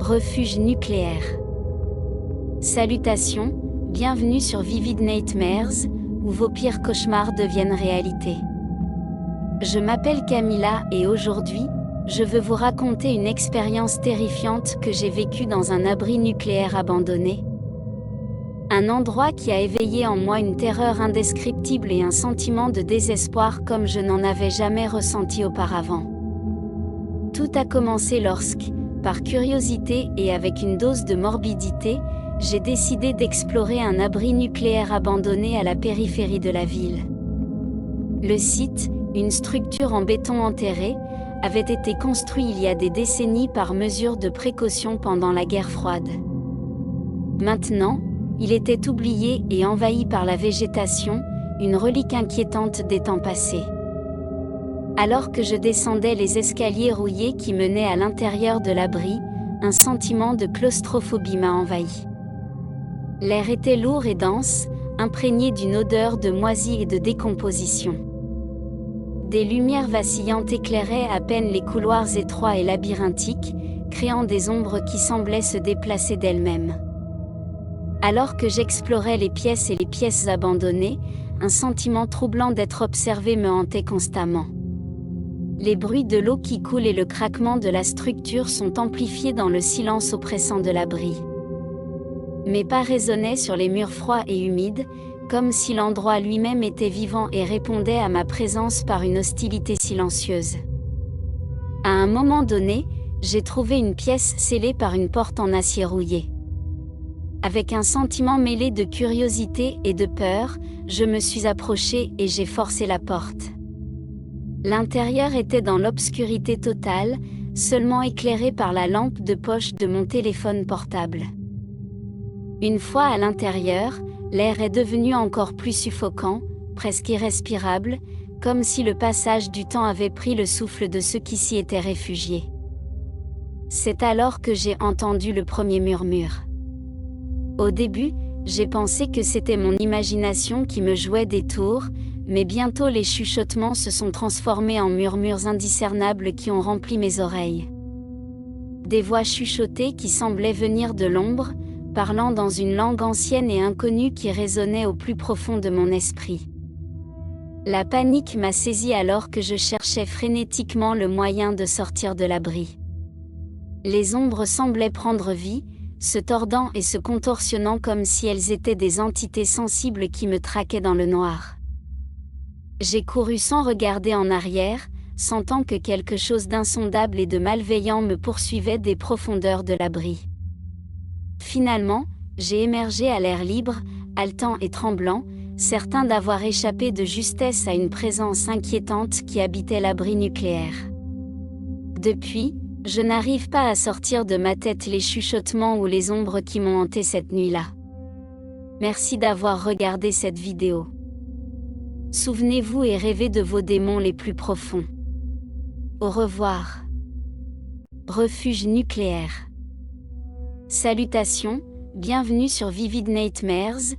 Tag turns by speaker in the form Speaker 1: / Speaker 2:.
Speaker 1: Refuge nucléaire. Salutations, bienvenue sur Vivid Nightmares, où vos pires cauchemars deviennent réalité. Je m'appelle Camilla et aujourd'hui, je veux vous raconter une expérience terrifiante que j'ai vécue dans un abri nucléaire abandonné. Un endroit qui a éveillé en moi une terreur indescriptible et un sentiment de désespoir comme je n'en avais jamais ressenti auparavant. Tout a commencé lorsque, par curiosité et avec une dose de morbidité, j'ai décidé d'explorer un abri nucléaire abandonné à la périphérie de la ville. Le site, une structure en béton enterré, avait été construit il y a des décennies par mesure de précaution pendant la guerre froide. Maintenant, il était oublié et envahi par la végétation, une relique inquiétante des temps passés. Alors que je descendais les escaliers rouillés qui menaient à l'intérieur de l'abri, un sentiment de claustrophobie m'a envahi. L'air était lourd et dense, imprégné d'une odeur de moisi et de décomposition. Des lumières vacillantes éclairaient à peine les couloirs étroits et labyrinthiques, créant des ombres qui semblaient se déplacer d'elles-mêmes. Alors que j'explorais les pièces abandonnées, un sentiment troublant d'être observé me hantait constamment. Les bruits de l'eau qui coule et le craquement de la structure sont amplifiés dans le silence oppressant de l'abri. Mes pas résonnaient sur les murs froids et humides, comme si l'endroit lui-même était vivant et répondait à ma présence par une hostilité silencieuse. À un moment donné, j'ai trouvé une pièce scellée par une porte en acier rouillé. Avec un sentiment mêlé de curiosité et de peur, je me suis approchée et j'ai forcé la porte. L'intérieur était dans l'obscurité totale, seulement éclairé par la lampe de poche de mon téléphone portable. Une fois à l'intérieur, l'air est devenu encore plus suffocant, presque irrespirable, comme si le passage du temps avait pris le souffle de ceux qui s'y étaient réfugiés. C'est alors que j'ai entendu le premier murmure. Au début, j'ai pensé que c'était mon imagination qui me jouait des tours, mais bientôt les chuchotements se sont transformés en murmures indiscernables qui ont rempli mes oreilles. Des voix chuchotées qui semblaient venir de l'ombre, parlant dans une langue ancienne et inconnue qui résonnait au plus profond de mon esprit. La panique m'a saisi alors que je cherchais frénétiquement le moyen de sortir de l'abri. Les ombres semblaient prendre vie, se tordant et se contorsionnant comme si elles étaient des entités sensibles qui me traquaient dans le noir. J'ai couru sans regarder en arrière, sentant que quelque chose d'insondable et de malveillant me poursuivait des profondeurs de l'abri. Finalement, j'ai émergé à l'air libre, haletant et tremblant, certain d'avoir échappé de justesse à une présence inquiétante qui habitait l'abri nucléaire. Depuis, je n'arrive pas à sortir de ma tête les chuchotements ou les ombres qui m'ont hanté cette nuit-là. Merci d'avoir regardé cette vidéo. Souvenez-vous et rêvez de vos démons les plus profonds. Au revoir. Refuge nucléaire. Salutations, bienvenue sur Vivid Nightmares,